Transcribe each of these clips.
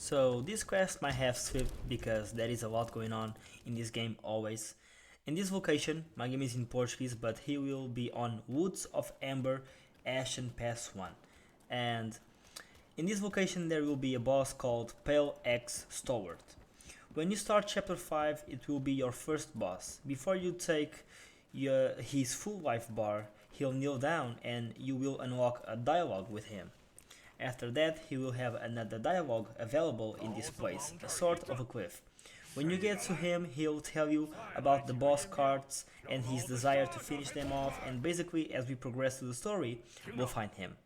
So this quest might have swift because there is a lot going on in this game always. In this location, my game is in Portuguese, but he will be on Woods of Amber, Ashen Pass 1. And in this location there will be a boss called PALE-AXE STALWART. When you start chapter 5, it will be your first boss. Before you take his full life bar, he'll kneel down and you will unlock a dialogue with him. After that, he will have another dialogue available in this place, a sort of a cliff. When you get to him, he'll tell you about the boss cards and his desire to finish them off, and basically as we progress through the story, we'll find him.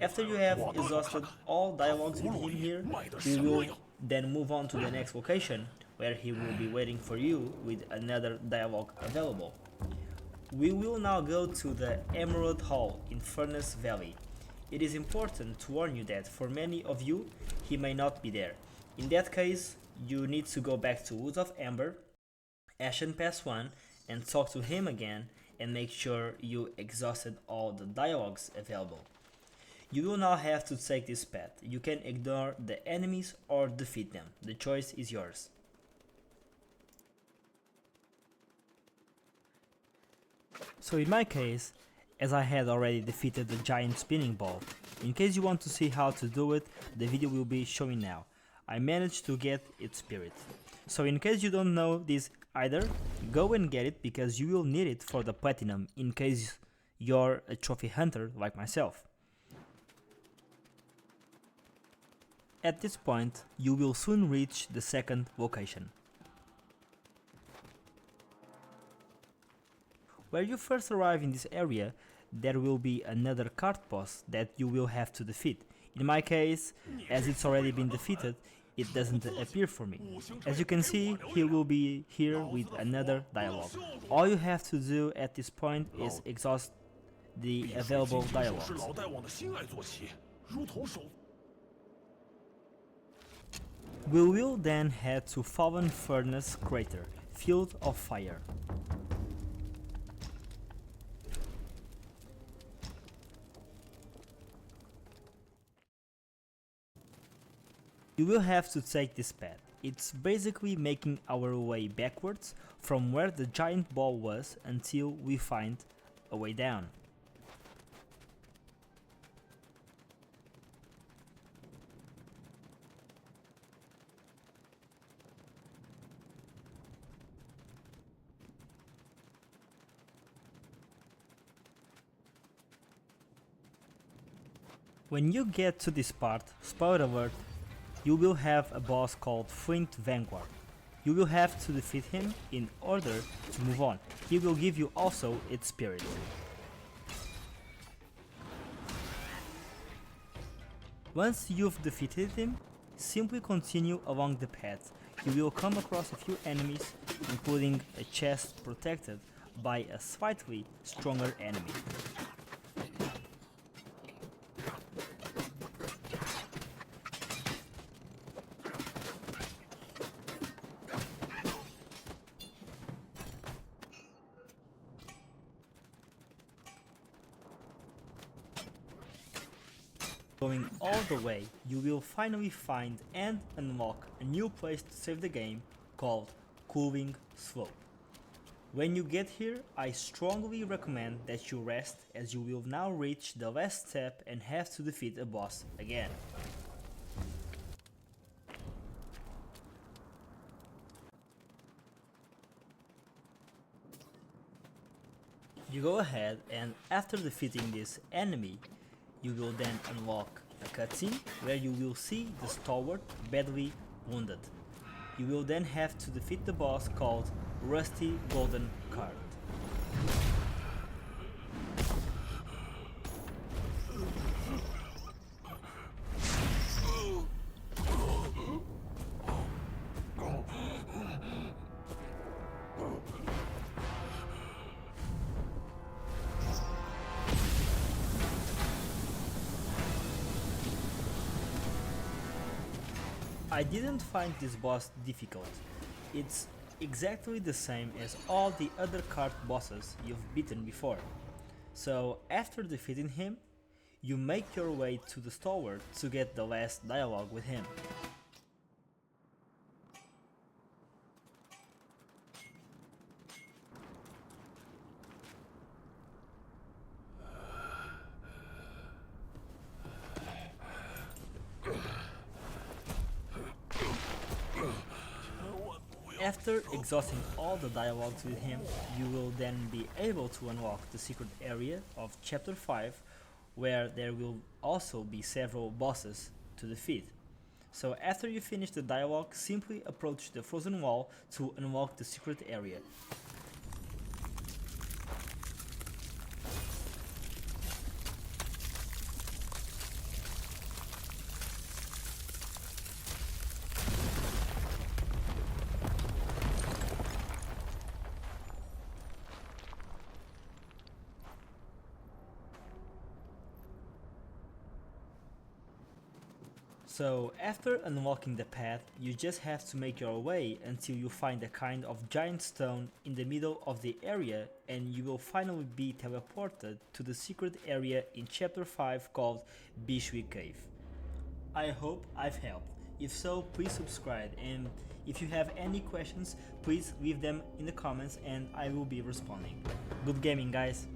After you have exhausted all dialogues with him here, we will then move on to the next location, where he will be waiting for you with another dialogue available. We will now go to the Emerald Hall in Furnace Valley. It is important to warn you that for many of you, he may not be there. In that case, you need to go back to Woods of Amber, Ashen Pass 1, and talk to him again and make sure you exhausted all the dialogues available. You will now have to take this path. You can ignore the enemies or defeat them. The choice is yours. So in my case, as I had already defeated the giant spinning ball, in case you want to see how to do it, the video will be showing now. I managed to get its spirit. So in case you don't know this either, go and get it because you will need it for the platinum in case you're a trophy hunter like myself. At this point, you will soon reach the second location. Where you first arrive in this area, there will be another card boss that you will have to defeat. In my case, as it's already been defeated, it doesn't appear for me. As you can see, he will be here with another dialogue. All you have to do at this point is exhaust the available dialogues. We will then head to Fallen Furnace Crater, Field of Fire. You will have to take this path. It's basically making our way backwards from where the giant ball was until we find a way down. When you get to this part, spoiler alert, you will have a boss called Flint Vanguard. You will have to defeat him in order to move on. He will give you also its spirit. Once you've defeated him, simply continue along the path. You will come across a few enemies, including a chest protected by a slightly stronger enemy. Going all the way, you will finally find and unlock a new place to save the game called Cooling Slope. When you get here, I strongly recommend that you rest as you will now reach the last step and have to defeat a boss again. You go ahead and after defeating this enemy, you will then unlock a cutscene where you will see the stalwart badly wounded. You will then have to defeat the boss called Rusty Golden Card. I didn't find this boss difficult. It's exactly the same as all the other card bosses you've beaten before. So after defeating him, you make your way to the stalwart to get the last dialogue with him. After exhausting all the dialogues with him, you will then be able to unlock the secret area of chapter 5, where there will also be several bosses to defeat. So after you finish the dialogue, simply approach the frozen wall to unlock the secret area. So after unlocking the path, you just have to make your way until you find a kind of giant stone in the middle of the area, and you will finally be teleported to the secret area in chapter 5 called Bishui Cave. I hope I've helped. If so, please subscribe, and if you have any questions, please leave them in the comments and I will be responding. Good gaming, guys!